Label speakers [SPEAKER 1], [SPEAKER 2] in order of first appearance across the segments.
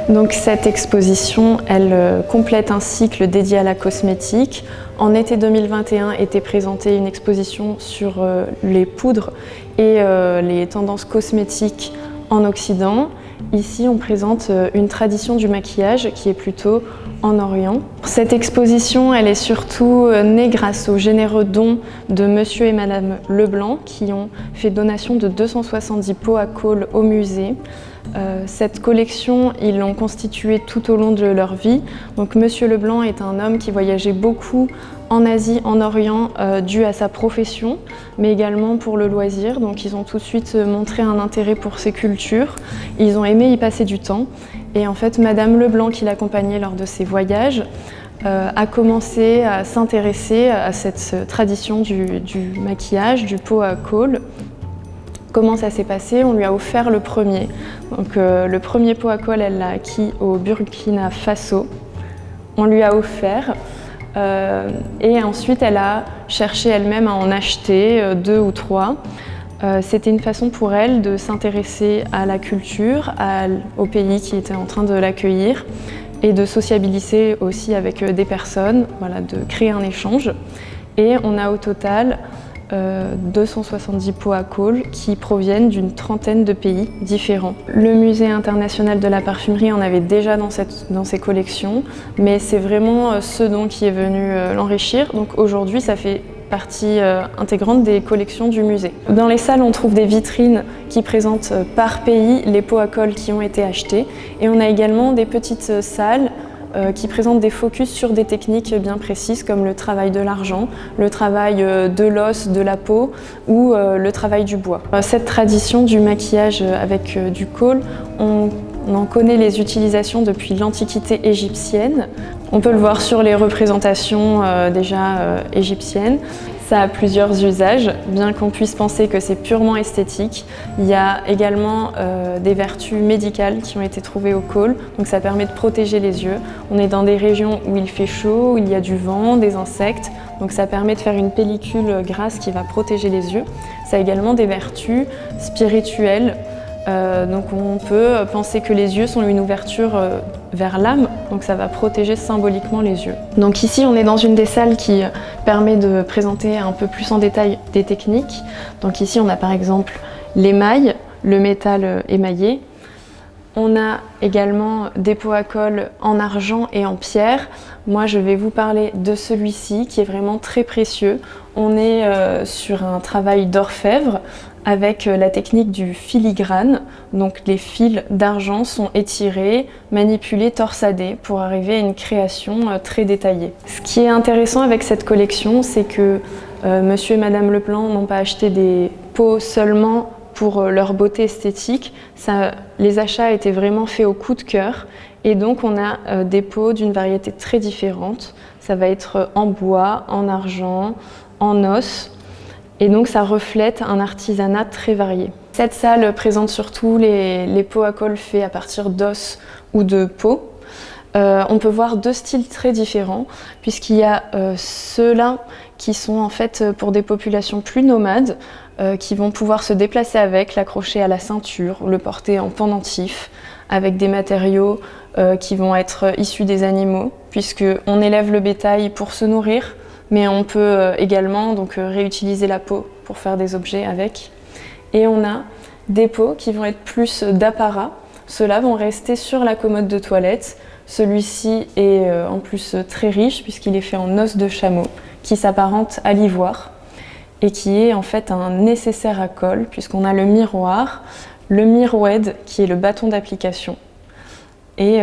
[SPEAKER 1] Donc cette exposition, elle complète un cycle dédié à la cosmétique. En été 2021 était présentée une exposition sur les poudres et les tendances cosmétiques en Occident. Ici, on présente une tradition du maquillage qui est plutôt en Orient. Cette exposition, elle est surtout née grâce aux généreux dons de Monsieur et Madame Leblanc qui ont fait donation de 270 pots à colle au musée. Cette collection, ils l'ont constituée tout au long de leur vie. Donc Monsieur Leblanc est un homme qui voyageait beaucoup en Asie, en Orient, dû à sa profession, mais également pour le loisir. Donc ils ont tout de suite montré un intérêt pour ces cultures. Ils ont aimé y passer du temps. Et en fait, Madame Leblanc, qui l'accompagnait lors de ses voyages, a commencé à s'intéresser à cette tradition du maquillage, du pot à colle. Comment ça s'est passé? On lui a offert le premier. Donc, le premier pot à colle, elle l'a acquis au Burkina Faso. On lui a offert et ensuite elle a cherché elle-même à en acheter 2 ou 3. C'était une façon pour elle de s'intéresser à la culture, au pays qui était en train de l'accueillir et de sociabiliser aussi avec des personnes, voilà, de créer un échange. Et on a au total 270 pots à colle qui proviennent d'une trentaine de pays différents. Le Musée international de la parfumerie en avait déjà dans ses collections, mais c'est vraiment ce don qui est venu l'enrichir. Donc aujourd'hui, ça fait partie intégrante des collections du musée. Dans les salles, on trouve des vitrines qui présentent par pays les pots à colle qui ont été achetés. Et on a également des petites salles qui présentent des focus sur des techniques bien précises comme le travail de l'argent, le travail de l'os, de la peau ou le travail du bois. Cette tradition du maquillage avec du colle, on en connaît les utilisations depuis l'Antiquité égyptienne. On peut le voir sur les représentations égyptiennes. Ça a plusieurs usages, bien qu'on puisse penser que c'est purement esthétique. Il y a également des vertus médicales qui ont été trouvées au colle, donc ça permet de protéger les yeux. On est dans des régions où il fait chaud, où il y a du vent, des insectes, donc ça permet de faire une pellicule grasse qui va protéger les yeux. Ça a également des vertus spirituelles. Donc on peut penser que les yeux sont une ouverture vers l'âme, donc ça va protéger symboliquement les yeux. Donc ici on est dans une des salles qui permet de présenter un peu plus en détail des techniques. Donc ici on a par exemple l'émail, le métal émaillé. On a également des pots à colle en argent et en pierre. Moi je vais vous parler de celui-ci qui est vraiment très précieux. On est sur un travail d'orfèvre avec la technique du filigrane. Donc les fils d'argent sont étirés, manipulés, torsadés pour arriver à une création très détaillée. Ce qui est intéressant avec cette collection, c'est que Monsieur et Madame Leblanc n'ont pas acheté des pots seulement pour leur beauté esthétique. Les achats étaient vraiment faits au coup de cœur et donc on a des pots d'une variété très différente. Ça va être en bois, en argent, en os. Et donc ça reflète un artisanat très varié. Cette salle présente surtout les pots à colle faits à partir d'os ou de peau. On peut voir 2 styles très différents, puisqu'il y a ceux-là qui sont en fait pour des populations plus nomades, qui vont pouvoir se déplacer avec, l'accrocher à la ceinture, le porter en pendentif, avec des matériaux qui vont être issus des animaux, puisqu'on élève le bétail pour se nourrir, mais on peut également donc, réutiliser la peau pour faire des objets avec. Et on a des pots qui vont être plus d'apparat. Ceux-là vont rester sur la commode de toilette. Celui-ci est en plus très riche puisqu'il est fait en os de chameau qui s'apparente à l'ivoire et qui est en fait un nécessaire à colle puisqu'on a le miroir, le miroued qui est le bâton d'application. et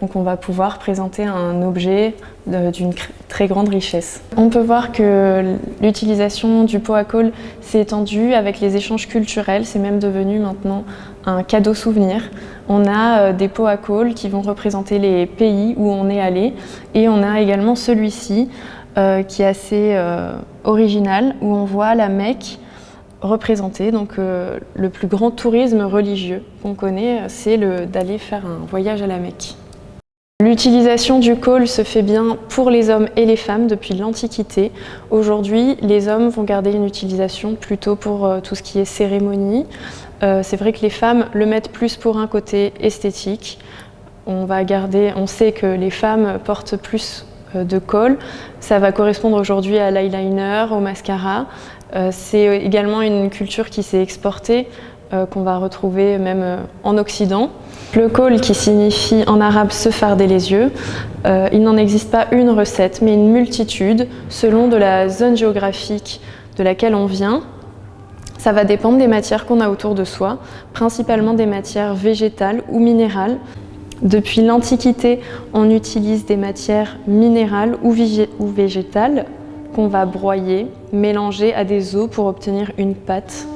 [SPEAKER 1] donc on va pouvoir présenter un objet d'une très grande richesse. On peut voir que l'utilisation du pot à colle s'est étendue avec les échanges culturels, c'est même devenu maintenant un cadeau souvenir. On a des pots à colle qui vont représenter les pays où on est allé, et on a également celui-ci qui est assez original, où on voit la Mecque représentée. Donc le plus grand tourisme religieux qu'on connaît, c'est d'aller faire un voyage à la Mecque. L'utilisation du col se fait bien pour les hommes et les femmes depuis l'Antiquité. Aujourd'hui, les hommes vont garder une utilisation plutôt pour tout ce qui est cérémonie. C'est vrai que les femmes le mettent plus pour un côté esthétique. On sait que les femmes portent plus de col. Ça va correspondre aujourd'hui à l'eyeliner, au mascara. C'est également une culture qui s'est exportée, qu'on va retrouver même en Occident. Le col, qui signifie en arabe se farder les yeux, il n'en existe pas une recette, mais une multitude selon de la zone géographique de laquelle on vient. Ça va dépendre des matières qu'on a autour de soi, principalement des matières végétales ou minérales. Depuis l'Antiquité, on utilise des matières minérales ou végétales qu'on va broyer, mélanger à des eaux pour obtenir une pâte.